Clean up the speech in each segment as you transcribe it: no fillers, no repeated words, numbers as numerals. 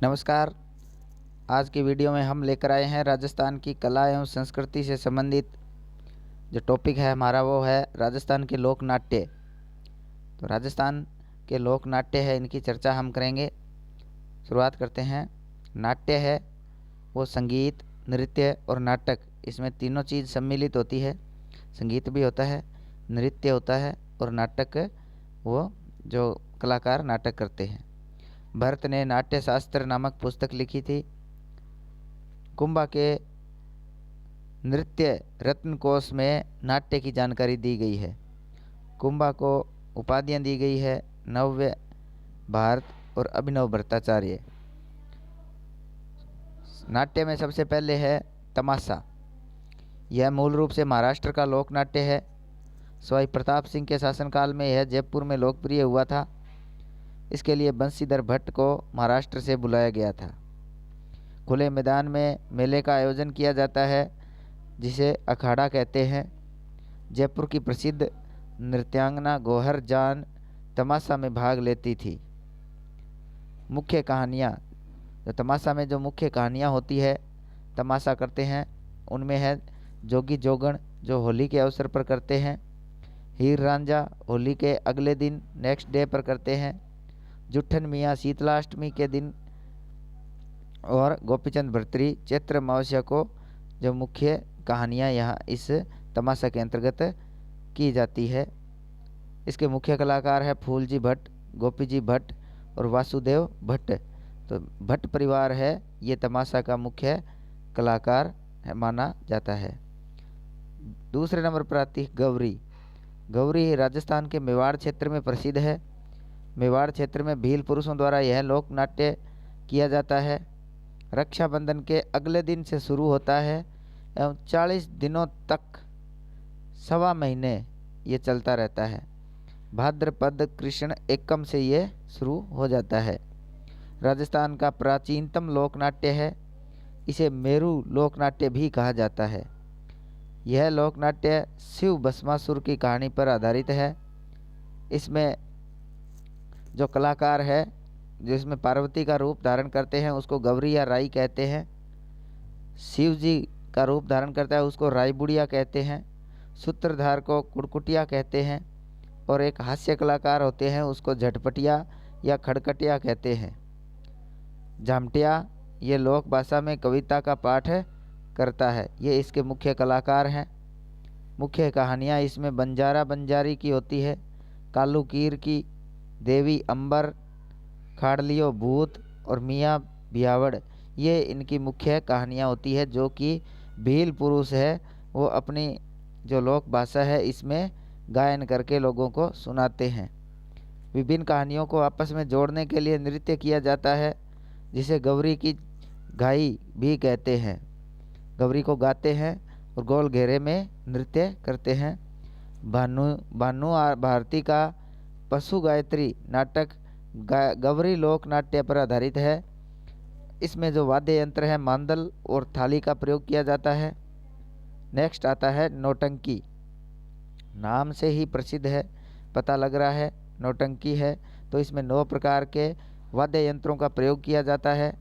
नमस्कार। आज की वीडियो में हम लेकर आए हैं राजस्थान की कला एवं संस्कृति से संबंधित जो टॉपिक है हमारा वो है राजस्थान के लोक नाट्य। तो राजस्थान के लोक नाट्य है, इनकी चर्चा हम करेंगे। शुरुआत करते हैं। नाट्य है वो संगीत, नृत्य और नाटक, इसमें तीनों चीज़ सम्मिलित होती है। संगीत भी होता है, नृत्य होता है और नाटक वो जो कलाकार नाटक करते हैं। भरत ने नाट्य शास्त्र नामक पुस्तक लिखी थी। कुंभा के नृत्य रत्नकोश में नाट्य की जानकारी दी गई है। कुंभा को उपाधियां दी गई है नव्य भारत और अभिनव भट्टाचार्य। नाट्य में सबसे पहले है तमाशा। यह मूल रूप से महाराष्ट्र का लोक नाट्य है। सवाई प्रताप सिंह के शासनकाल में यह जयपुर में लोकप्रिय हुआ था। इसके लिए बंशीधर भट्ट को महाराष्ट्र से बुलाया गया था। खुले मैदान में मेले का आयोजन किया जाता है जिसे अखाड़ा कहते हैं। जयपुर की प्रसिद्ध नृत्यांगना गौहर जान तमाशा में भाग लेती थी। मुख्य कहानियाँ, जो तमाशा में जो मुख्य कहानियाँ होती है तमाशा करते हैं, उनमें है जोगी जोगण जो होली के अवसर पर करते हैं, हीर रांझा होली के अगले दिन नेक्स्ट डे पर करते हैं, जुट्ठन मियाँ शीतलाष्टमी के दिन और गोपीचंद भर्तरी चैत्र अमावस्या को जो मुख्य कहानियाँ यहाँ इस तमाशा के अंतर्गत की जाती है। इसके मुख्य कलाकार है फूलजी भट्ट, गोपीजी भट्ट और वासुदेव भट्ट। तो भट्ट परिवार है ये तमाशा का मुख्य कलाकार माना जाता है। दूसरे नंबर पर आती है गौरी। गौरी राजस्थान के मेवाड़ क्षेत्र में प्रसिद्ध है। मेवाड़ क्षेत्र में भील पुरुषों द्वारा यह लोक नाट्य किया जाता है। रक्षाबंधन के अगले दिन से शुरू होता है एवं 40 दिनों तक, सवा महीने ये चलता रहता है। भाद्रपद कृष्ण एकम से ये शुरू हो जाता है। राजस्थान का प्राचीनतम लोक नाट्य है। इसे मेरू लोक नाट्य भी कहा जाता है। यह लोक नाट्य शिव भस्मासुर की कहानी पर आधारित है। इसमें जो कलाकार है जो इसमें पार्वती का रूप धारण करते हैं उसको गौरी या राई कहते हैं। शिव जी का रूप धारण करता है उसको राई बुढ़िया कहते हैं। सूत्रधार को कुड़कुटिया कहते हैं और एक हास्य कलाकार होते हैं उसको झटपटिया या खड़कटिया कहते हैं। झामटिया ये लोक भाषा में कविता का पाठ करता है। ये इसके मुख्य कलाकार हैं। मुख्य कहानियाँ इसमें बंजारा बंजारी की होती है, कालूकीर की, देवी अंबर, खाड़लियो भूत और मियाँ बियावड़, ये इनकी मुख्य कहानियाँ होती है जो कि भील पुरुष है वो अपनी जो लोक भाषा है इसमें गायन करके लोगों को सुनाते हैं। विभिन्न कहानियों को आपस में जोड़ने के लिए नृत्य किया जाता है जिसे गौरी की घाई भी कहते हैं। गौरी को गाते हैं और गोल घेरे में नृत्य करते हैं। भानु भारती का पशु गायत्री नाटक गौरी लोक नाट्य पर आधारित है। इसमें जो वाद्य यंत्र है मांदल और थाली का प्रयोग किया जाता है। नेक्स्ट आता है नौटंकी। नाम से ही प्रसिद्ध है, पता लग रहा है नौटंकी है। तो इसमें 9 प्रकार के वाद्य यंत्रों का प्रयोग किया जाता है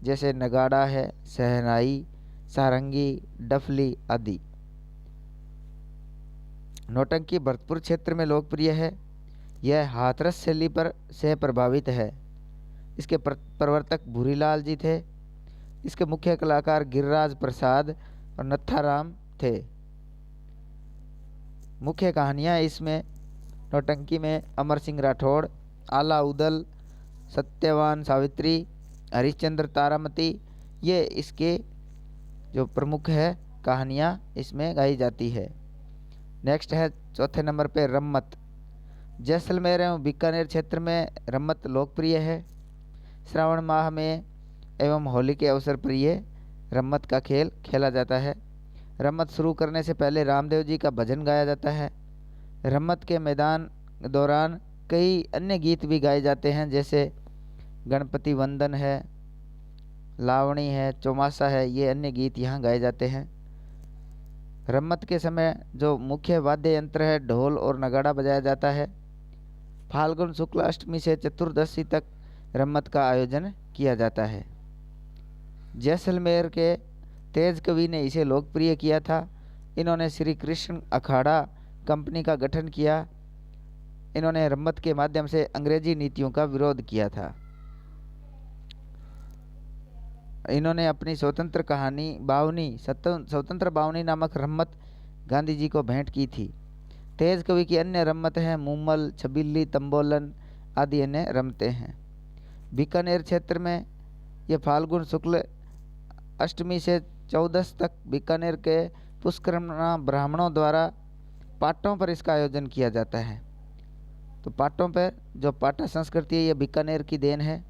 जैसे नगाड़ा है, शहनाई, सारंगी, डफली आदि। नौटंकी भरतपुर क्षेत्र में लोकप्रिय है। यह हाथरस शैली पर से प्रभावित है। इसके प्रवर्तक भूरीलाल जी थे। इसके मुख्य कलाकार गिरिराज प्रसाद और नत्थाराम थे। मुख्य कहानियाँ इसमें नौटंकी में अमर सिंह राठौड़, आला उदल, सत्यवान सावित्री, हरिश्चंद्र तारामती, ये इसके जो प्रमुख है कहानियाँ इसमें गाई जाती है। नेक्स्ट है चौथे नंबर पे रम्मत। जैसलमेर एवं बीकानेर क्षेत्र में रम्मत लोकप्रिय है। श्रावण माह में एवं होली के अवसर पर ये रम्मत का खेल खेला जाता है। रम्मत शुरू करने से पहले रामदेव जी का भजन गाया जाता है। रम्मत के मैदान दौरान कई अन्य गीत भी गाए जाते हैं जैसे गणपति वंदन है, लावणी है, चौमासा है, ये अन्य गीत यहाँ गाए जाते हैं। रम्मत के समय जो मुख्य वाद्य यंत्र है ढोल और नगाड़ा बजाया जाता है। फाल्गुन शुक्लाष्टमी से चतुर्दशी तक रम्मत का आयोजन किया जाता है। जैसलमेर के तेज कवि ने इसे लोकप्रिय किया था। इन्होंने श्री कृष्ण अखाड़ा कंपनी का गठन किया। इन्होंने रम्मत के माध्यम से अंग्रेजी नीतियों का विरोध किया था। इन्होंने अपनी स्वतंत्र कहानी बावनी स्वतंत्र बावनी नामक रम्मत गांधी जी को भेंट की थी। तेज कवि की अन्य रम्मत हैं मुम्मल, छबिल्ली, तंबोलन आदि अन्य रमते हैं। बीकानेर क्षेत्र में ये फाल्गुन शुक्ल अष्टमी से 14 तक बीकानेर के पुष्करमा ब्राह्मणों द्वारा पाटों पर इसका आयोजन किया जाता है। तो पाटों पर जो पाटा संस्कृति है ये बीकानेर की देन है।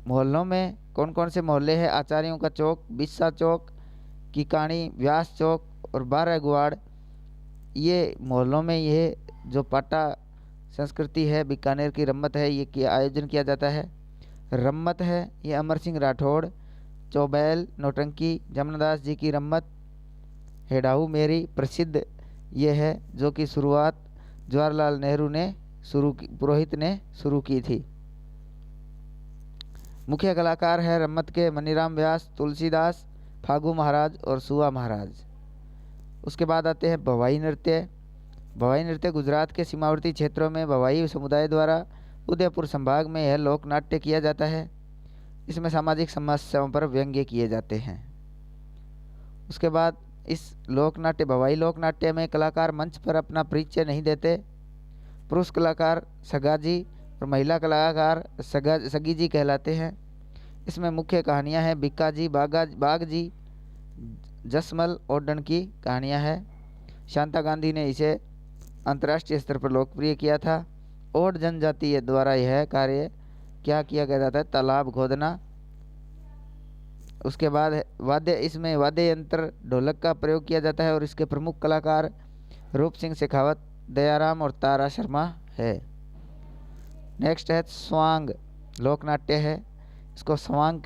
मोहल्लों में कौन कौन से मोहल्ले हैं? आचार्यों का चौक, बिस्सा चौक, किकाणी, व्यास चौक और 12 गुआड़। ये मोहल्लों में ये जो पाटा संस्कृति है, बीकानेर की रम्मत है, ये आयोजन किया जाता है। रम्मत है ये अमर सिंह राठौड़, चौबैल, नौटंकी, जमनादास जी की रम्मत, हेडाऊ मेरी प्रसिद्ध ये है, जो कि शुरुआत जवाहरलाल नेहरू ने पुरोहित ने शुरू की थी। मुख्य कलाकार है रम्मत के मनीराम व्यास, तुलसीदास, फागू महाराज और सुआ महाराज। उसके बाद आते हैं भवाई नृत्य। भवाई नृत्य गुजरात के सीमावर्ती क्षेत्रों में भवाई समुदाय द्वारा उदयपुर संभाग में यह लोक नाट्य किया जाता है। इसमें सामाजिक समस्याओं पर व्यंग्य किए जाते हैं। उसके बाद इस लोकनाट्य भवाई लोकनाट्य में कलाकार मंच पर अपना परिचय नहीं देते। पुरुष कलाकार सगाजी और महिला कलाकार सगी जी कहलाते हैं। इसमें मुख्य कहानियां हैं बिक्काजी, बागजी, जसमल, ओडन की कहानियां हैं। शांता गांधी ने इसे अंतर्राष्ट्रीय स्तर पर लोकप्रिय किया था। ओड जनजाति द्वारा यह कार्य क्या किया गया जाता है? तालाब खोदना। उसके बाद इसमें वाद्य यंत्र ढोलक का प्रयोग किया जाता है और इसके प्रमुख कलाकार रूप सिंह शेखावत, दयाराम और तारा शर्मा है। नेक्स्ट है स्वांग लोकनाट्य है। इसको स्वांग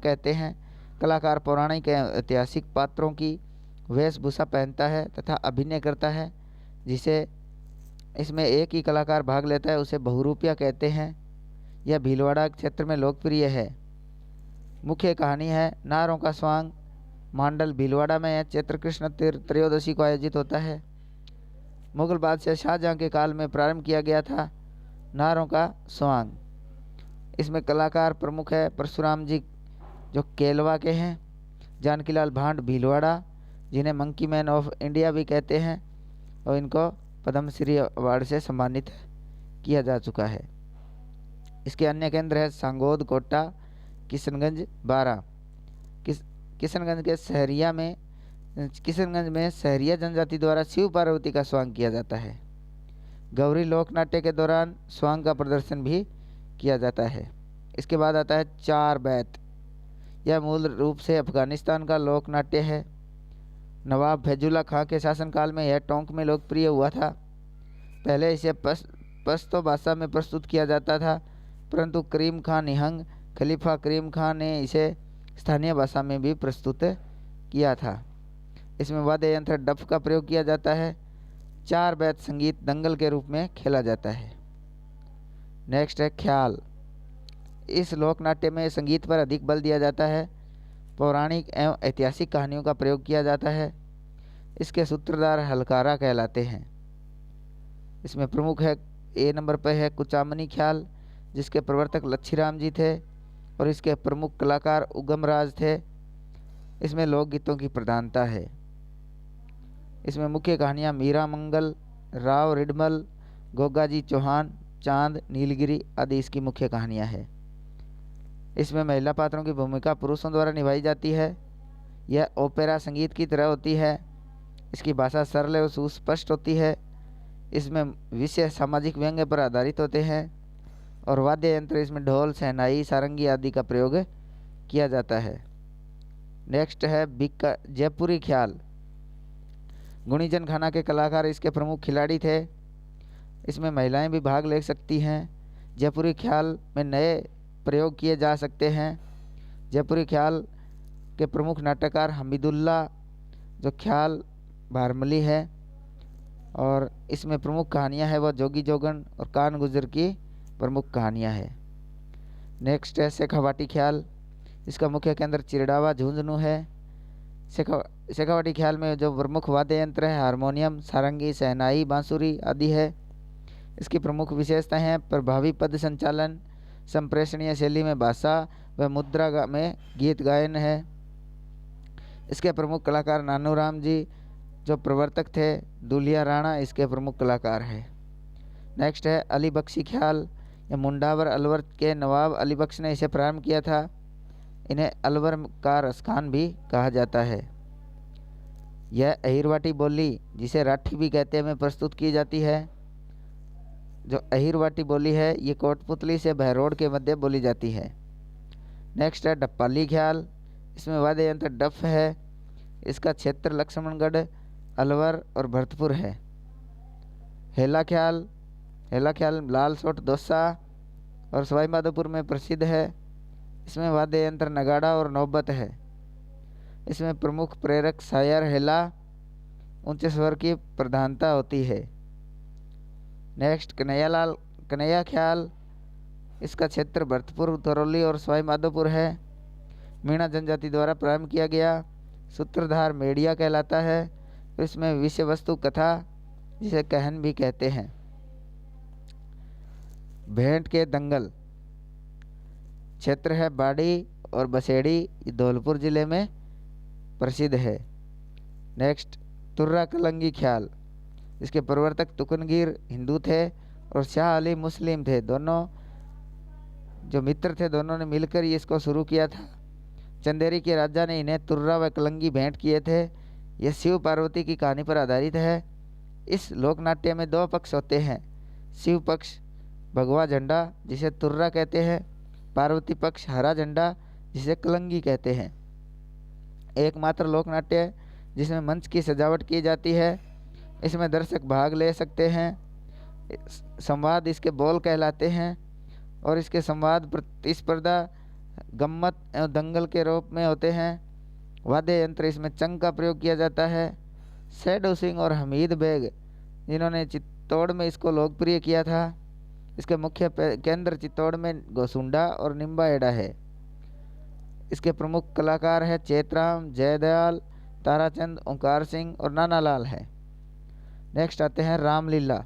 कहते हैं। कलाकार पौराणिक ऐतिहासिक पात्रों की वेशभूषा पहनता है तथा अभिनय करता है। जिसे इसमें एक ही कलाकार भाग लेता है उसे बहुरूपिया कहते हैं। यह भीलवाड़ा क्षेत्र में लोकप्रिय है। मुख्य कहानी है नारों का स्वांग। मांडल भीलवाड़ा में यह चैत्र कृष्ण त्रयोदशी को आयोजित होता है। मुगल बादशाह शाहजहां के काल में प्रारंभ किया गया था नारों का स्वांग। इसमें कलाकार प्रमुख है परशुराम जी जो केलवा के हैं, जानकीलाल भांड भीलवाड़ा जिन्हें मंकी मैन ऑफ इंडिया भी कहते हैं और इनको पद्मश्री अवार्ड से सम्मानित किया जा चुका है। इसके अन्य केंद्र है सांगोद, कोटा, किशनगंज, बारा। किशनगंज में सहरिया जनजाति द्वारा शिव पार्वती का स्वांग किया जाता है। गौरी लोकनाट्य के दौरान स्वांग का प्रदर्शन भी किया जाता है। इसके बाद आता है चार बैत। यह मूल रूप से अफगानिस्तान का लोकनाट्य है। नवाब फैजुल्ला खां के शासनकाल में यह टोंक में लोकप्रिय हुआ था। पहले इसे पश्तो भाषा में प्रस्तुत किया जाता था, परंतु करीम खां निहंग खलीफा करीम खां ने इसे स्थानीय भाषा में भी प्रस्तुत किया था। इसमें वाद्य यंत्र डफ का प्रयोग किया जाता है। चार बैत संगीत दंगल के रूप में खेला जाता है। नेक्स्ट है ख्याल। इस लोकनाट्य में संगीत पर अधिक बल दिया जाता है। पौराणिक एवं ऐतिहासिक कहानियों का प्रयोग किया जाता है। इसके सूत्रधार हलकारा कहलाते हैं। इसमें प्रमुख है ए नंबर पर है कुचामनी ख्याल, जिसके प्रवर्तक लच्छीराम जी थे और इसके प्रमुख कलाकार उगमराज थे। इसमें लोकगीतों की प्रधानता है। इसमें मुख्य कहानियाँ मीरा मंगल, राव रिडमल, गोगाजी चौहान, चांद, नीलगिरी आदि इसकी मुख्य कहानियाँ हैं। इसमें महिला पात्रों की भूमिका पुरुषों द्वारा निभाई जाती है। यह ओपेरा संगीत की तरह होती है। इसकी भाषा सरल और सुस्पष्ट होती है। इसमें विषय सामाजिक व्यंग्य पर आधारित होते हैं और वाद्य यंत्र इसमें ढोल, शहनाई, सारंगी आदि का प्रयोग किया जाता है। नेक्स्ट है जयपुरी ख्याल। गुणीजन खाना के कलाकार इसके प्रमुख खिलाड़ी थे। इसमें महिलाएं भी भाग ले सकती हैं। जयपुरी ख्याल में नए प्रयोग किए जा सकते हैं। जयपुरी ख्याल के प्रमुख नाटककार हमीदुल्ला जो ख्याल भारमली है और इसमें प्रमुख कहानियां हैं वह जोगी जोगन और कान गुजर की प्रमुख कहानियां हैं। नेक्स्ट है शेखावाटी ख्याल। इसका मुख्य केंद्र चिरडावा झुंझुनू है। शेखावाटी ख्याल में जो प्रमुख वाद्य यंत्र है हारमोनियम, सारंगी, शहनाई, बांसुरी आदि है। इसकी प्रमुख विशेषताएं हैं प्रभावी पद संचालन, संप्रेषणीय शैली में भाषा व मुद्रा में गीत गायन है। इसके प्रमुख कलाकार नानूराम जी जो प्रवर्तक थे, दुलिया राणा इसके प्रमुख कलाकार हैं। नेक्स्ट है अली बख्शी ख्याल। ये मुंडावर अलवर के नवाब अली बख्श ने इसे प्रारंभ किया था। इन्हें अलवर का रसखान भी कहा जाता है। यह अहिरवाटी बोली जिसे राठी भी कहते हैं में प्रस्तुत की जाती है। जो अहिरवाटी बोली है ये कोटपुतली से बहरोड के मध्य बोली जाती है। नेक्स्ट है डप्पाली ख्याल। इसमें वाद्य यंत्र डफ है। इसका क्षेत्र लक्ष्मणगढ़, अलवर और भरतपुर है। हेला ख्याल लाल सोट दौसा और सवाई माधोपुर में प्रसिद्ध है। इसमें वाद्य यंत्र नगाड़ा और नौबत है। इसमें प्रमुख प्रेरक सायर हेला, ऊंचे स्वर की प्रधानता होती है। नेक्स्ट कन्हैया ख्याल। इसका क्षेत्र भरतपुर, तरोली और सवाई माधोपुर है। मीणा जनजाति द्वारा प्रारंभ किया गया। सूत्रधार मेड़िया कहलाता है। इसमें विषय वस्तु कथा जिसे कहन भी कहते हैं। भेंट के दंगल क्षेत्र है बाड़ी और बसेड़ी, धौलपुर जिले में प्रसिद्ध है। नेक्स्ट तुर्रा कलंगी ख्याल। इसके प्रवर्तक तुकनगीर हिंदू थे और शाह अली मुस्लिम थे। दोनों जो मित्र थे दोनों ने मिलकर इसको शुरू किया था। चंदेरी के राजा ने इन्हें तुर्रा व कलंगी भेंट किए थे। यह शिव पार्वती की कहानी पर आधारित है। इस लोकनाट्य में दो पक्ष होते हैं। शिव पक्ष भगवा झंडा जिसे तुर्रा कहते हैं, पार्वती पक्ष हरा झंडा जिसे कलंगी कहते हैं। एकमात्र लोकनाट्य जिसमें मंच की सजावट की जाती है। इसमें दर्शक भाग ले सकते हैं। संवाद इसके बोल कहलाते हैं और इसके संवाद प्रतिस्पर्धा, गम्मत एवं दंगल के रूप में होते हैं। वाद्य यंत्र इसमें चंग का प्रयोग किया जाता है। सैडो सिंह और हमीद बेग जिन्होंने चित्तौड़ में इसको लोकप्रिय किया था। इसके मुख्य केंद्र चित्तौड़ में गोसुंडा और निम्बाहेड़ा है। इसके प्रमुख कलाकार हैं चेतराम, जयदयाल, ताराचंद, ओंकार सिंह और नानालाल है। नेक्स्ट आते हैं रामलीला,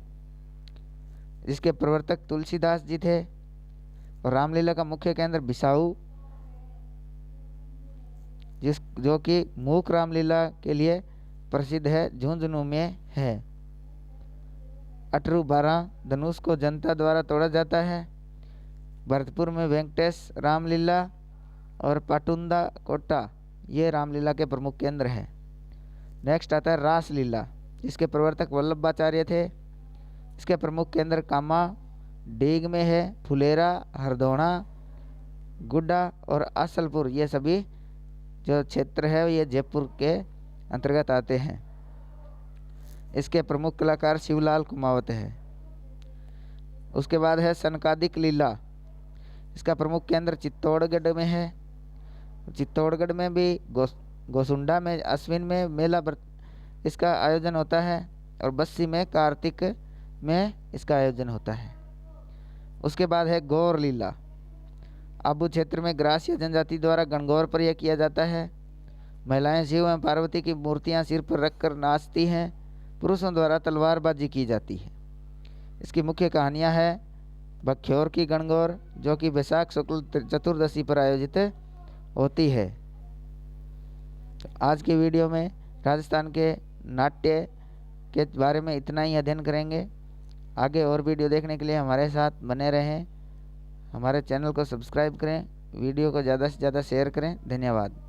जिसके प्रवर्तक तुलसीदास जी थे और रामलीला का मुख्य केंद्र बिसाऊ जो कि मूक रामलीला के लिए प्रसिद्ध है, झुंझुनू में है। 1812 धनुष को जनता द्वारा तोड़ा जाता है। भरतपुर में वेंकटेश रामलीला और पाटुंदा कोटा ये रामलीला के प्रमुख केंद्र हैं। नेक्स्ट आता है रासलीला, जिसके प्रवर्तक वल्लभाचार्य थे। इसके प्रमुख केंद्र कामा, डीग में है, फुलेरा, हरदोना, गुड्डा और आसलपुर ये सभी जो क्षेत्र है ये जयपुर के अंतर्गत आते हैं। इसके प्रमुख कलाकार शिवलाल कुमावत है। उसके बाद है सनकादिक लीला। इसका प्रमुख केंद्र चित्तौड़गढ़ में है। चित्तौड़गढ़ में भी गोसुंडा में अश्विन में मेला इसका आयोजन होता है और बस्सी में कार्तिक में इसका आयोजन होता है। उसके बाद है गौर लीला। आबू क्षेत्र में ग्रास्य जनजाति द्वारा गणगौर पर यह किया जाता है। महिलाएं शिव एवं पार्वती की मूर्तियां सिर पर रखकर नाचती हैं। पुरुषों द्वारा तलवारबाजी की जाती है। इसकी मुख्य कहानियां हैं बख्योर की गणगौर जो कि वैशाख शुक्ल चतुर्दशी पर आयोजित होती है। आज की वीडियो में राजस्थान के नाट्य के बारे में इतना ही अध्ययन करेंगे। आगे और वीडियो देखने के लिए हमारे साथ बने रहें। हमारे चैनल को सब्सक्राइब करें, वीडियो को ज़्यादा से ज़्यादा शेयर करें। धन्यवाद।